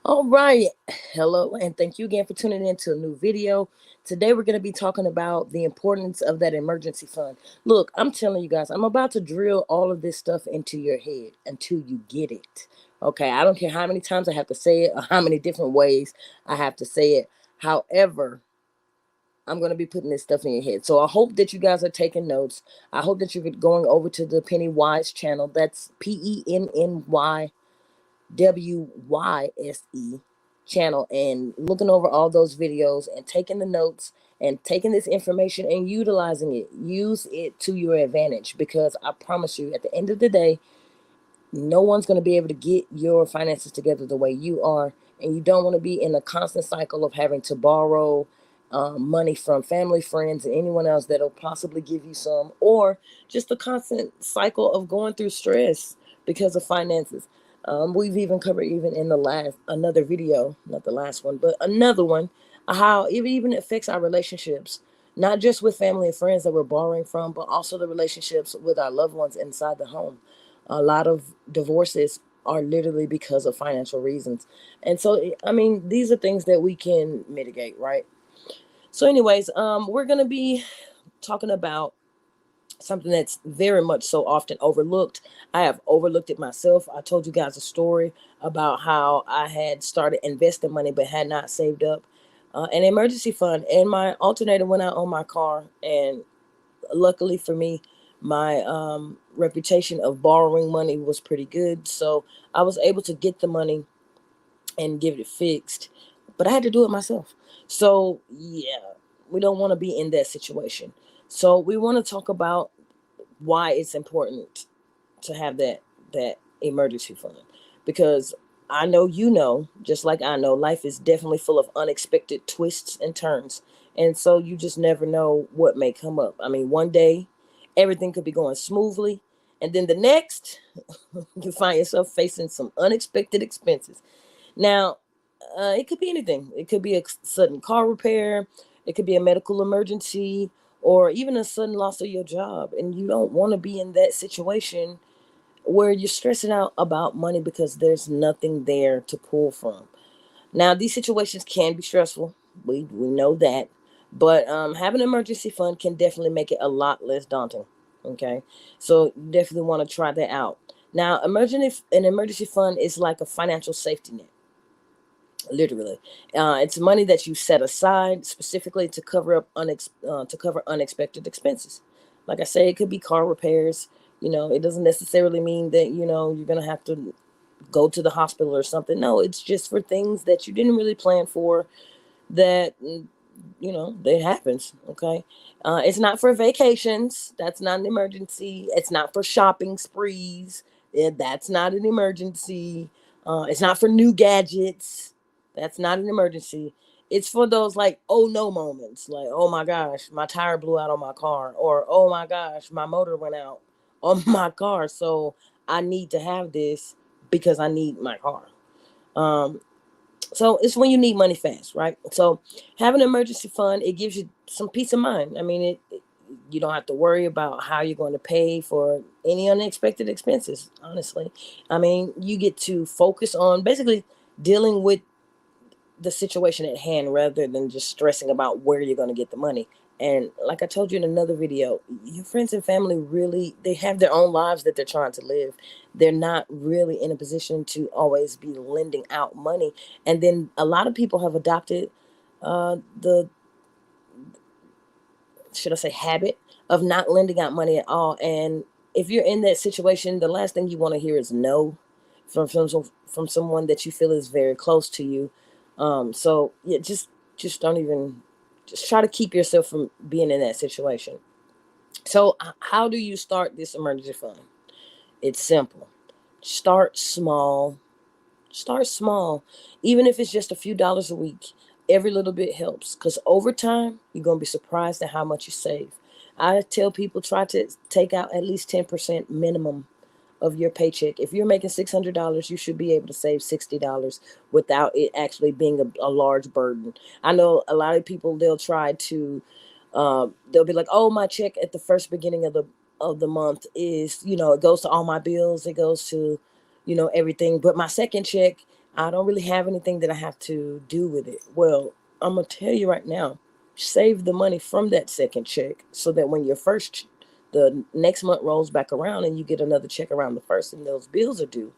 All right. Hello, and thank you again for tuning in to a new video. Today, we're going to be talking about the importance of that emergency fund. Look, I'm telling you guys, I'm about to drill all of this stuff into your head until you get it. Okay. I don't care how many times I have to say it or how many different ways I have to say it. However, I'm going to be putting this stuff in your head. So I hope that you guys are taking notes. I hope that you're going over to the Pennywise channel. That's PENNYWYSE channel and looking over all those videos and taking the notes and taking this information and utilizing it. Use it to your advantage, because I promise you, at the end of the day, no one's going to be able to get your finances together the way you are. And you don't want to be in a constant cycle of having to borrow money from family, friends, and anyone else that'll possibly give you some, or just the constant cycle of going through stress because of finances. We've even covered, even in the last another video, not the last one, but another one, how it even affects our relationships, not just with family and friends that we're borrowing from, but also the relationships with our loved ones inside the home. A lot of divorces are literally because of financial reasons. And so, I mean, these are things that we can mitigate, right? So, anyways, we're going to be talking about something that's very much so often overlooked. I have overlooked it myself. I told you guys a story about how I had started investing money but had not saved up an emergency fund, and my alternator went out on my car. And luckily for me, my reputation of borrowing money was pretty good, so I was able to get the money and give it fixed, but I had to do it myself. So yeah, we don't want to be in that situation. So we want to talk about why it's important to have that emergency fund, because I know, you know, just like I know, life is definitely full of unexpected twists and turns. And so you just never know what may come up. I mean, one day everything could be going smoothly, and then the next you find yourself facing some unexpected expenses. Now, it could be anything. It could be a sudden car repair, it could be a medical emergency, or even a sudden loss of your job. And you don't want to be in that situation where you're stressing out about money because there's nothing there to pull from. Now, these situations can be stressful. We know that. But having an emergency fund can definitely make it a lot less daunting. Okay. So you definitely want to try that out. Now, an emergency fund is like a financial safety net, literally. It's money that you set aside specifically to cover unexpected expenses. Like I say, it could be car repairs. You know, it doesn't necessarily mean that, you know, you're gonna have to go to the hospital or something. No, it's just for things that you didn't really plan for, that you know, it happens. Okay. It's not for vacations. That's not an emergency. It's not for shopping sprees. That's not an emergency. It's not for new gadgets. That's not an emergency. It's for those, like, oh no moments, like, oh my gosh, my tire blew out on my car, or oh my gosh, my motor went out on my car, so I need to have this because I need my car. um so it's when you need money fast, right? So having an emergency fund, it gives you some peace of mind. I mean, you don't have to worry about how you're going to pay for any unexpected expenses, honestly. I mean, you get to focus on basically dealing with the situation at hand rather than just stressing about where you're going to get the money. And like I told you in another video, your friends and family really, they have their own lives that they're trying to live. They're not really in a position to always be lending out money. And then a lot of people have adopted the, should I say, habit of not lending out money at all. And if you're in that situation, the last thing you want to hear is no from someone that you feel is very close to you. So yeah, just don't even, just try to keep yourself from being in that situation. So how do you start this emergency fund? It's simple. Start small. Start small. Even if it's just a few dollars a week, every little bit helps, because over time, you're going to be surprised at how much you save. I tell people, try to take out at least 10% minimum of your paycheck. If you're making $600, you should be able to save $60 without it actually being a large burden. I know a lot of people, they'll be like, oh, my check at the first beginning of the month is, you know, it goes to all my bills, it goes to, you know, everything. But my second check, I don't really have anything that I have to do with it. Well, I'm going to tell you right now, save the money from that second check so that when the next month rolls back around and you get another check around the first and those bills are due,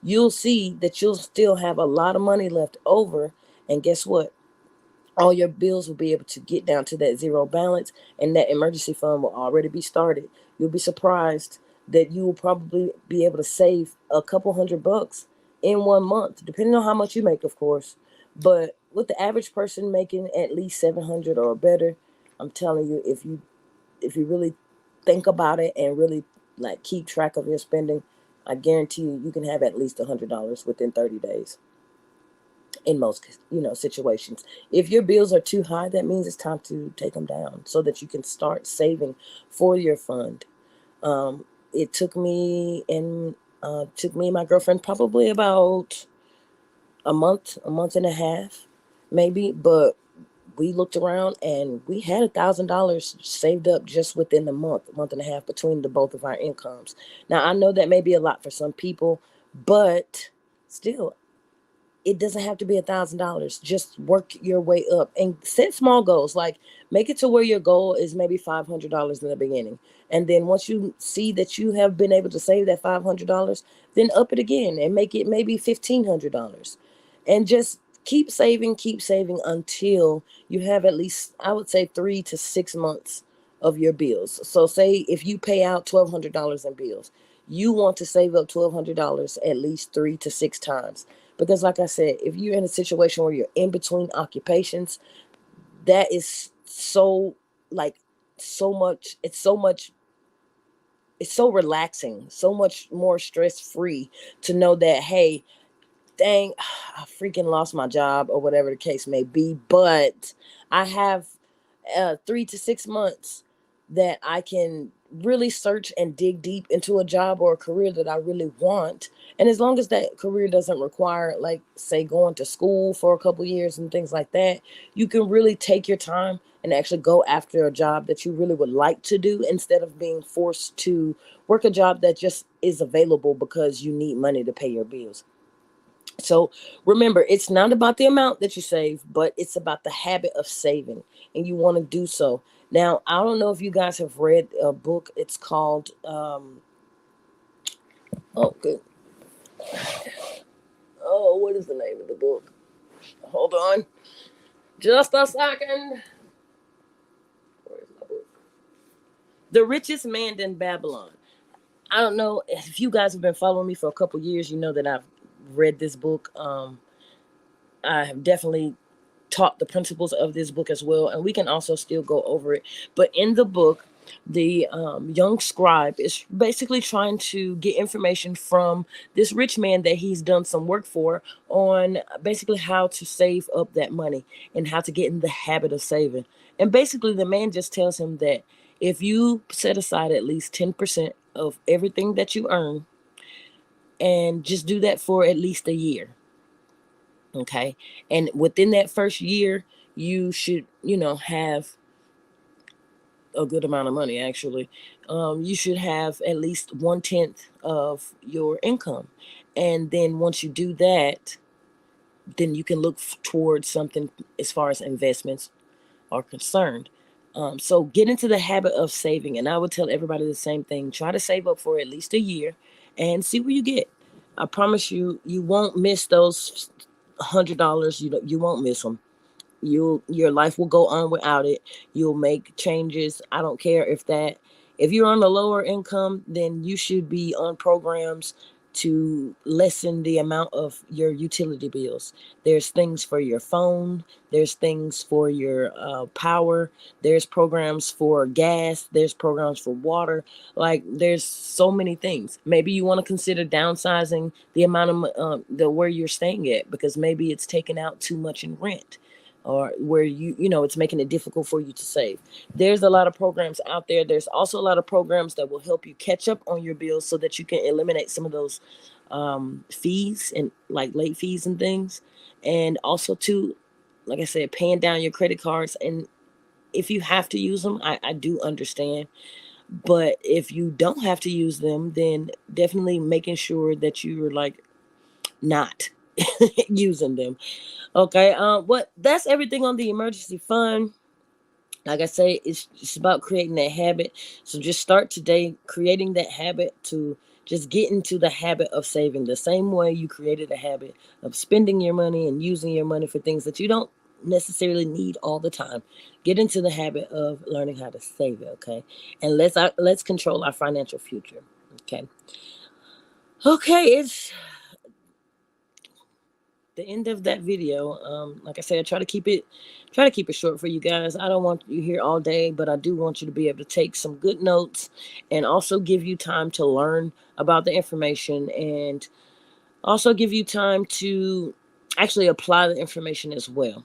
you'll see that you'll still have a lot of money left over. And guess what? All your bills will be able to get down to that zero balance, and that emergency fund will already be started. You'll be surprised that you will probably be able to save a couple $100 in 1 month, depending on how much you make, of course. But with the average person making at least 700 or better, I'm telling you, if you really think about it and really like keep track of your spending, I guarantee you can have at least $100 within 30 days in most situations. If your bills are too high, that means it's time to take them down so that you can start saving for your fund. It took me and my girlfriend probably about a month and a half, maybe, but we looked around and we had $1,000 saved up just within the month and a half between the both of our incomes. Now I know that may be a lot for some people, but still, it doesn't have to be $1,000. Just work your way up and set small goals. Like, make it to where your goal is maybe $500 in the beginning. And then once you see that you have been able to save that $500, then up it again and make it maybe $1,500. And just keep saving until you have at least, I would say, 3 to 6 months of your bills. So say if you pay out $1,200 in bills, you want to save up $1,200 at least 3 to 6 times. Because like I said, if you're in a situation where you're in between occupations, that is so like it's so relaxing, so much more stress free to know that, hey, dang, I freaking lost my job or whatever the case may be, but I have 3 to 6 months that I can really search and dig deep into a job or a career that I really want. And as long as that career doesn't require, like, say, going to school for a couple years and things like that, you can really take your time and actually go after a job that you really would like to do instead of being forced to work a job that just is available because you need money to pay your bills. So remember, it's not about the amount that you save, but it's about the habit of saving, and you want to do so. Now, I don't know if you guys have read a book. It's called, oh, good. Oh, what is the name of the book? Hold on. Just a second. Where's my book? The Richest Man in Babylon. I don't know if you guys have been following me for a couple years. You know that I've read this book. I have definitely taught the principles of this book as well, and we can also still go over it. But in the book, the young scribe is basically trying to get information from this rich man that he's done some work for on basically how to save up that money and how to get in the habit of saving. And basically, the man just tells him that if you set aside at least 10% of everything that you earn and just do that for at least a year, okay, and within that first year you should have a good amount of money, actually. You should have at least 1/10 of your income, and then once you do that, then you can look towards something as far as investments are concerned. So get into the habit of saving, and I would tell everybody the same thing. Try to save up for at least a year and see where you get. I promise you, you won't miss those $100. You won't miss them. Your life will go on without it. You'll make changes. I don't care if you're on a lower income, then you should be on programs to lessen the amount of your utility bills. There's things for your phone, there's things for your power, there's programs for gas, there's programs for water. Like, there's so many things. Maybe you want to consider downsizing the amount of the where you're staying at, because maybe it's taking out too much in rent, or where it's making it difficult for you to save. There's a lot of programs out there. There's also a lot of programs that will help you catch up on your bills so that you can eliminate some of those fees, and like late fees and things. And also too, like I said, paying down your credit cards. And if you have to use them, I do understand. But if you don't have to use them, then definitely making sure that you're like not using them. Okay. That's everything on the emergency fund. Like I say, it's about creating that habit. So just start today creating that habit to just get into the habit of saving the same way you created a habit of spending your money and using your money for things that you don't necessarily need all the time. Get into the habit of learning how to save it, okay? And let's control our financial future. Okay. Okay, it's the end of that video. Like I said, I try to keep it short for you guys. I don't want you here all day, but I do want you to be able to take some good notes and also give you time to learn about the information and also give you time to actually apply the information as well.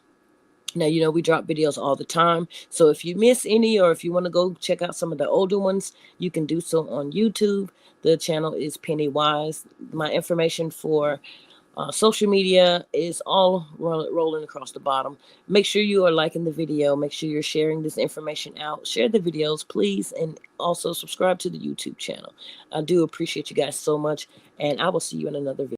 Now, we drop videos all the time. So if you miss any or if you want to go check out some of the older ones, you can do so on YouTube. The channel is Pennywise. My information for social media is all rolling across the bottom. Make sure you are liking the video. Make sure you're sharing this information out. Share the videos, please. And also subscribe to the YouTube channel. I do appreciate you guys so much. And I will see you in another video.